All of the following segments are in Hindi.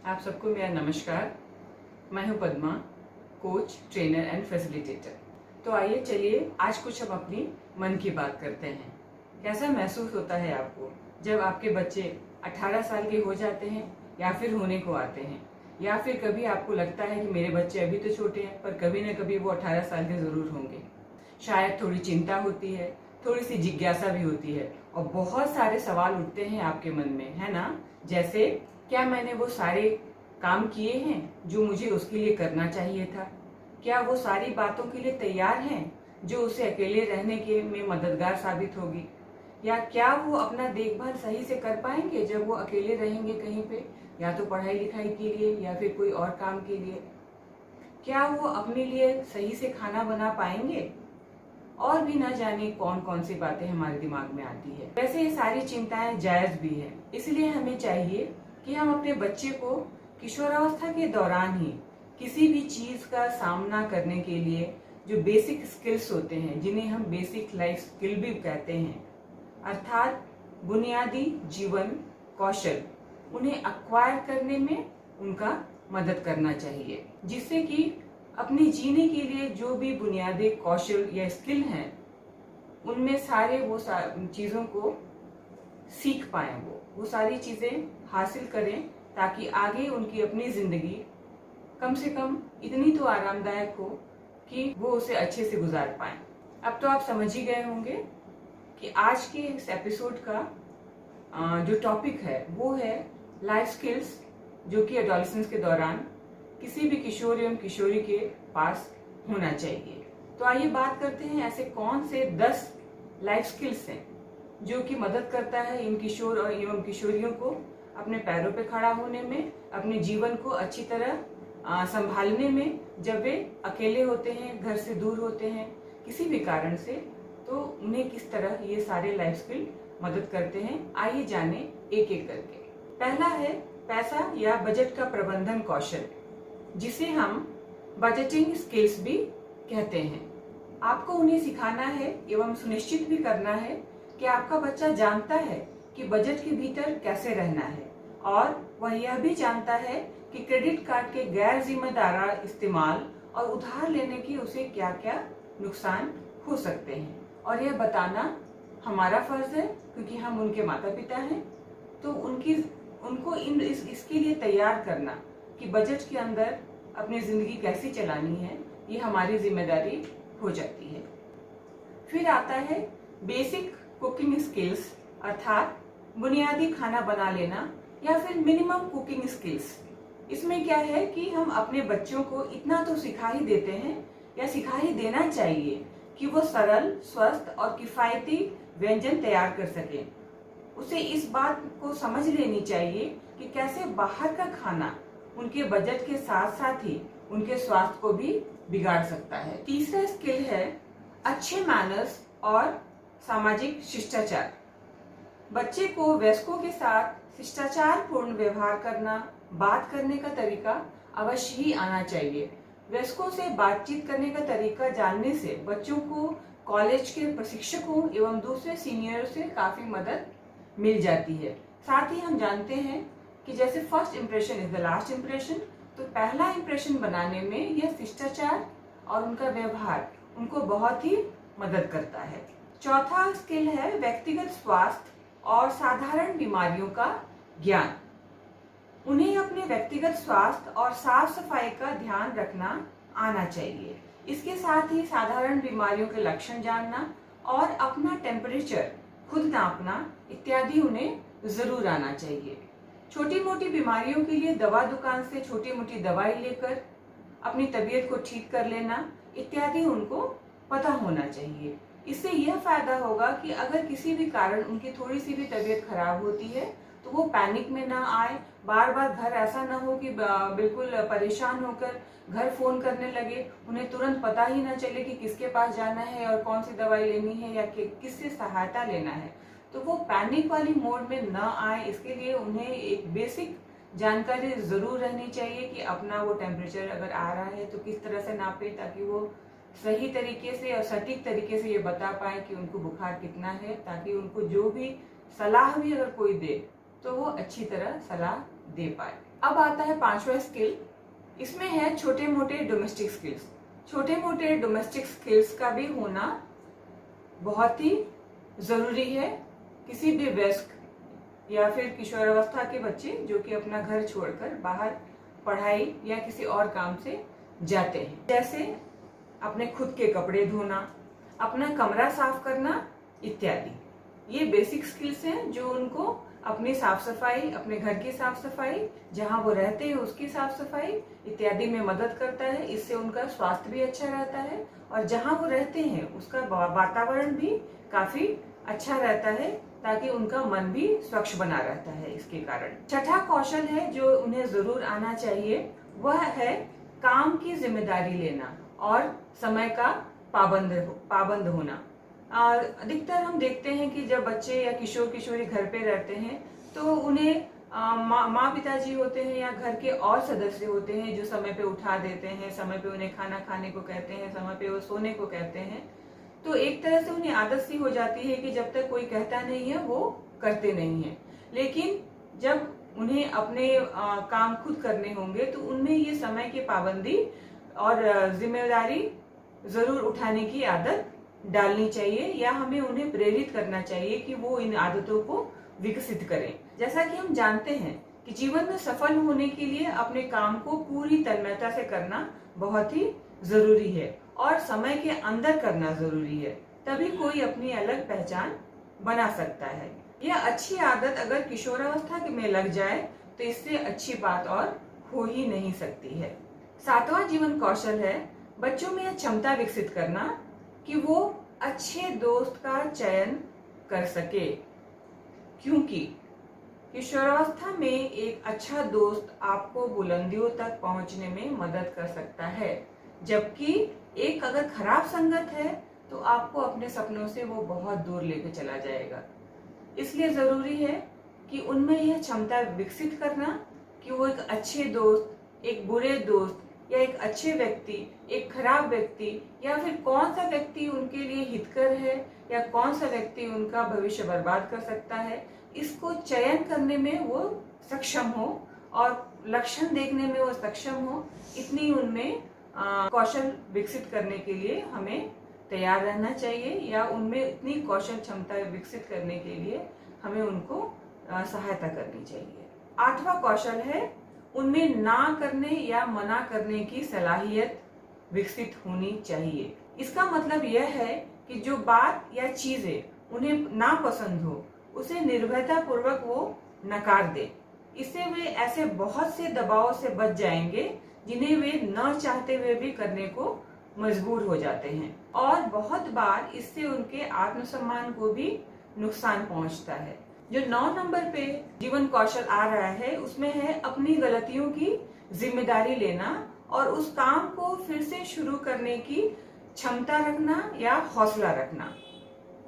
आप सबको मेरा नमस्कार। मैं हूं Padma, coach, trainer and facilitator. तो आइए चलिए आज कुछ हम अपनी मन की बात करते हैं। कैसा महसूस होता है आपको जब आपके बच्चे 18 साल के हो जाते हैं या फिर होने को आते हैं, या फिर कभी आपको लगता है कि मेरे बच्चे अभी तो छोटे हैं पर कभी न कभी वो 18 साल के ज़रूर होंगे। शायद थोड़ी चिंता होती है, थोड़ी सी जिज्ञासा भी होती है और बहुत सारे सवाल उठते हैं आपके मन में, है ना? जैसे, क्या मैंने वो सारे काम किए हैं जो मुझे उसके लिए करना चाहिए था? क्या वो सारी बातों के लिए तैयार हैं जो उसे अकेले रहने के में मददगार साबित होगी? या क्या वो अपना देखभाल सही से कर पाएंगे जब वो अकेले रहेंगे कहीं पे, या तो पढ़ाई लिखाई के लिए या फिर कोई और काम के लिए? क्या वो अपने लिए सही से खाना बना पाएंगे? और भी ना जाने कौन कौन सी बातें हमारे दिमाग में आती है। वैसे ये सारी चिंताएं जायज भी है, इसलिए हमें चाहिए कि हम अपने बच्चे को किशोरावस्था के दौरान ही किसी भी चीज का सामना करने के लिए जो बेसिक स्किल्स होते हैं, जिन्हें हम बेसिक लाइफ स्किल भी कहते हैं, अर्थात बुनियादी जीवन कौशल, उन्हें अक्वायर करने में उनका मदद करना चाहिए, जिससे कि अपने जीने के लिए जो भी बुनियादी कौशल या स्किल हैं, उनमें सारे वो चीज़ों को सीख पाएं, वो सारी चीज़ें हासिल करें, ताकि आगे उनकी अपनी ज़िंदगी कम से कम इतनी तो आरामदायक हो कि वो उसे अच्छे से गुजार पाएं। अब तो आप समझ ही गए होंगे कि आज के इस एपिसोड का जो टॉपिक है वो है लाइफ स्किल्स, जो कि एडोलेसेंस के दौरान किसी भी किशोर एवं किशोरी के पास होना चाहिए। तो आइए बात करते हैं ऐसे कौन से 10 लाइफ स्किल्स हैं जो कि मदद करता है इन किशोर और एवं किशोरियों को अपने पैरों पे खड़ा होने में, अपने जीवन को अच्छी तरह संभालने में, जब वे अकेले होते हैं, घर से दूर होते हैं किसी भी कारण से, तो उन्हें किस तरह ये सारे लाइफ स्किल मदद करते हैं। आइए जाने एक एक करके। पहला है पैसा या बजट का प्रबंधन कौशल, जिसे हम बजटिंग स्किल्स भी कहते हैं। आपको उन्हें सिखाना है एवं सुनिश्चित भी करना है कि आपका बच्चा जानता है कि बजट के भीतर कैसे रहना है, और वह यह भी जानता है कि क्रेडिट कार्ड के गैर जिम्मेदाराना इस्तेमाल और उधार लेने की उसे क्या क्या नुकसान हो सकते हैं। और यह बताना हमारा फर्ज है, क्योंकि हम उनके माता पिता हैं। तो उनको इसके लिए तैयार करना कि बजट के अंदर अपनी जिंदगी कैसे चलानी है, ये हमारी जिम्मेदारी हो जाती है। फिर आता है बेसिक कुकिंग स्किल्स, अर्थात बुनियादी खाना बना लेना या फिर मिनिमम कुकिंग स्किल्स। इसमें क्या है कि हम अपने बच्चों को इतना तो सिखा ही देते हैं या सिखा ही देना चाहिए कि वो सरल, स्वस्थ और किफायती व्यंजन तैयार कर सके। उसे इस बात को समझ लेनी चाहिए कि कैसे बाहर का खाना उनके बजट के साथ साथ ही उनके स्वास्थ्य को भी बिगाड़ सकता है। तीसरा स्किल है अच्छे मैनर्स और सामाजिक शिष्टाचार। बच्चे को वयस्कों के साथ शिष्टाचार पूर्ण व्यवहार करना, बात करने का तरीका अवश्य ही आना चाहिए। वयस्कों से बातचीत करने का तरीका जानने से बच्चों को कॉलेज के प्रशिक्षकों एवं दूसरे सीनियर से काफी मदद मिल जाती है। साथ ही हम जानते हैं कि जैसे first impression is the last impression, तो पहला इम्प्रेशन बनाने में यह शिष्टाचार और उनका व्यवहार उनको बहुत ही मदद करता है। चौथा स्किल है व्यक्तिगत स्वास्थ्य और साधारण बीमारियों का ज्ञान। उन्हें अपने व्यक्तिगत स्वास्थ्य और साफ सफाई का ध्यान रखना आना चाहिए। इसके साथ ही साधारण बीमारियों के लक्षण जानना और अपना टेम्परेचर खुद नापना इत्यादि उन्हें जरूर आना चाहिए। छोटी मोटी बीमारियों के लिए दवा दुकान से छोटी मोटी दवाई लेकर अपनी तबीयत को ठीक कर लेना इत्यादि उनको पता होना चाहिए। इससे यह फायदा होगा कि अगर किसी भी कारण उनकी थोड़ी सी भी तबीयत खराब होती है तो वो पैनिक में ना आए, बार बार घर ऐसा ना हो कि बिल्कुल परेशान होकर घर फोन करने लगे, उन्हें तुरंत पता ही ना चले कि किसके पास जाना है और कौन सी दवाई लेनी है या किससे सहायता लेना है। तो वो पैनिक वाली मोड में न आए, इसके लिए उन्हें एक बेसिक जानकारी जरूर रहनी चाहिए कि अपना वो टेम्परेचर अगर आ रहा है तो किस तरह से नापे, ताकि वो सही तरीके से और सटीक तरीके से ये बता पाए कि उनको बुखार कितना है, ताकि उनको जो भी सलाह भी अगर कोई दे तो वो अच्छी तरह सलाह दे पाए। अब आता है पांचवा स्किल। इसमें है छोटे मोटे डोमेस्टिक स्किल्स। छोटे मोटे डोमेस्टिक स्किल्स का भी होना बहुत ही जरूरी है। किसी भी वयस्क या फिर किशोरावस्था के बच्चे जो कि अपना घर छोड़कर बाहर पढ़ाई या किसी और काम से जाते हैं, जैसे अपने खुद के कपड़े धोना, अपना कमरा साफ करना इत्यादि। ये बेसिक स्किल्स हैं जो उनको अपनी साफ सफाई, अपने घर की साफ सफाई, जहां वो रहते हैं उसकी साफ सफाई इत्यादि में मदद करता है। इससे उनका स्वास्थ्य भी अच्छा रहता है और जहां वो रहते हैं उसका वातावरण भी काफी अच्छा रहता है, ताकि उनका मन भी स्वच्छ बना रहता है। इसके कारण छठा कौशल है जो उन्हें जरूर आना चाहिए, वह है काम की जिम्मेदारी लेना और समय का पाबंद होना। अधिकतर हम देखते हैं कि जब बच्चे या किशोर किशोरी घर पे रहते हैं तो उन्हें माँ पिताजी होते हैं या घर के और सदस्य होते हैं जो समय पे उठा देते हैं, समय पे उन्हें खाना खाने को कहते हैं, समय पे वो सोने को कहते हैं। तो एक तरह से उन्हें आदत सी हो जाती है कि जब तक कोई कहता नहीं है वो करते नहीं है। लेकिन जब उन्हें अपने काम खुद करने होंगे तो उनमें ये समय की पाबंदी और जिम्मेदारी जरूर उठाने की आदत डालनी चाहिए, या हमें उन्हें प्रेरित करना चाहिए कि वो इन आदतों को विकसित करें। जैसा कि हम जानते हैं कि जीवन में सफल होने के लिए अपने काम को पूरी तन्मयता से करना बहुत ही जरूरी है और समय के अंदर करना जरूरी है, तभी कोई अपनी अलग पहचान बना सकता है। यह अच्छी आदत अगर किशोरावस्था में लग जाए तो इससे अच्छी बात और हो ही नहीं सकती है। सातवां जीवन कौशल है बच्चों में यह क्षमता विकसित करना कि वो अच्छे दोस्त का चयन कर सके, क्योंकि किशोरावस्था में एक अच्छा दोस्त आपको बुलंदियों तक पहुंचने में मदद कर सकता है, जबकि एक अगर खराब संगत है तो आपको अपने सपनों से वो बहुत दूर लेके चला जाएगा। इसलिए जरूरी है कि उनमें यह क्षमता विकसित करना कि वो एक अच्छे दोस्त, एक बुरे दोस्त या एक अच्छे व्यक्ति, एक खराब व्यक्ति, या फिर कौन सा व्यक्ति उनके लिए हितकर है या कौन सा व्यक्ति उनका भविष्य बर्बाद कर सकता है, इसको चयन करने में वो सक्षम हो और लक्षण देखने में वो सक्षम हो। इतनी उनमें कौशल विकसित करने के लिए हमें तैयार रहना चाहिए, या उनमें इतनी कौशल क्षमता विकसित करने के लिए हमें उनको सहायता करनी चाहिए। आठवां कौशल है उनमें ना करने या मना करने की सलाहियत विकसित होनी चाहिए। इसका मतलब यह है कि जो बात या चीजें उन्हें ना पसंद हो उसे निर्भयता पूर्वक वो नकार दे। इससे वे ऐसे बहुत से दबाव से बच जाएंगे जिन्हें वे न चाहते हुए भी करने को मजबूर हो जाते हैं, और बहुत बार इससे उनके आत्मसम्मान को भी नुकसान पहुंचता है। जो 9 नंबर पे जीवन कौशल आ रहा है उसमें है अपनी गलतियों की जिम्मेदारी लेना और उस काम को फिर से शुरू करने की क्षमता रखना या हौसला रखना।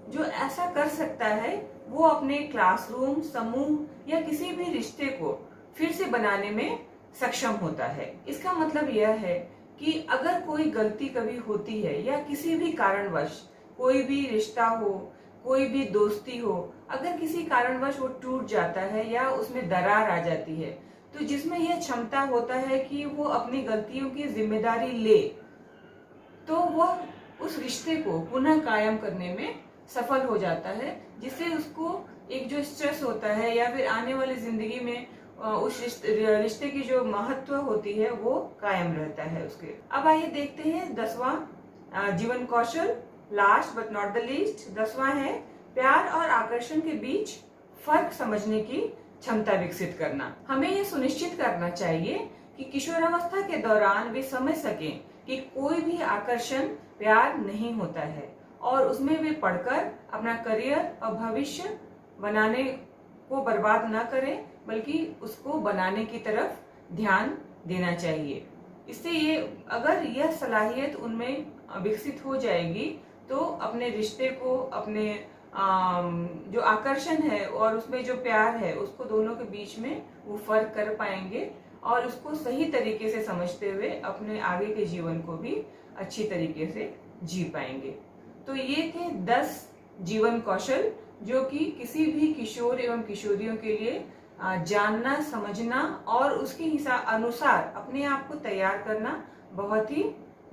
जो ऐसा कर सकता है वो अपने क्लासरूम, समूह या किसी भी रिश्ते को फिर से बनाने में सक्षम होता है। इसका मतलब यह है कि अगर कोई गलती कभी होती है या किसी भी कारणवश कोई भी रिश्ता हो, कोई भी दोस्ती हो, अगर किसी कारणवश वो टूट जाता है या उसमें दरार आ जाती है, तो जिसमें यह क्षमता होता है कि वो अपनी गलतियों की जिम्मेदारी ले, तो वह उस रिश्ते को पुनः कायम करने में सफल हो जाता है, जिससे उसको एक जो स्ट्रेस होता है या फिर आने वाली जिंदगी में उस रिश्ते की जो महत्व होती है वो कायम रहता है उसके। अब आइए देखते हैं 10वां जीवन कौशल, last but not the least. 10वां है प्यार और आकर्षण के बीच फर्क समझने की क्षमता विकसित करना। हमें यह सुनिश्चित करना चाहिए कि किशोरावस्था के दौरान वे समझ सकें कि कोई भी आकर्षण प्यार नहीं होता है और उसमें वे पढ़कर अपना करियर और भविष्य बनाने को बर्बाद न करें, बल्कि उसको बनाने की तरफ ध्यान देना चाहिए। इससे ये अगर यह सलाहियत उनमें विकसित हो जाएगी तो अपने रिश्ते को, अपने जो आकर्षण है और उसमें जो प्यार है, उसको दोनों के बीच में वो फर्क कर पाएंगे और उसको सही तरीके से समझते हुए अपने आगे के जीवन को भी अच्छी तरीके से जी पाएंगे। तो ये थे 10 जीवन कौशल जो कि किसी भी किशोर एवं किशोरियों के लिए जानना, समझना और उसके अनुसार अपने आप को तैयार करना बहुत ही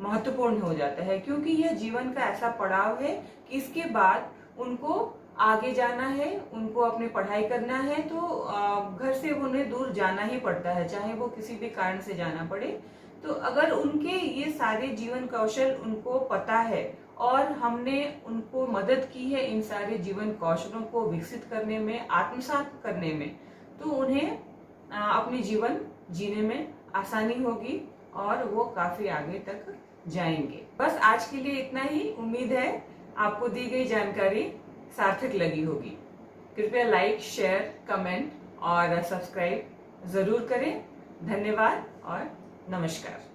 महत्वपूर्ण हो जाता है, क्योंकि यह जीवन का ऐसा पड़ाव है कि इसके बाद उनको आगे जाना है, उनको अपनी पढ़ाई करना है, तो घर से उन्हें दूर जाना ही पड़ता है, चाहे वो किसी भी कारण से जाना पड़े। तो अगर उनके ये सारे जीवन कौशल उनको पता है और हमने उनको मदद की है इन सारे जीवन कौशलों को विकसित करने में, आत्मसात करने में, तो उन्हें अपनी जीवन जीने में आसानी होगी और वो काफी आगे तक जाएंगे। बस आज के लिए इतना ही। उम्मीद है आपको दी गई जानकारी सार्थक लगी होगी। कृपया लाइक, शेयर, कमेंट और सब्सक्राइब जरूर करें। धन्यवाद और नमस्कार।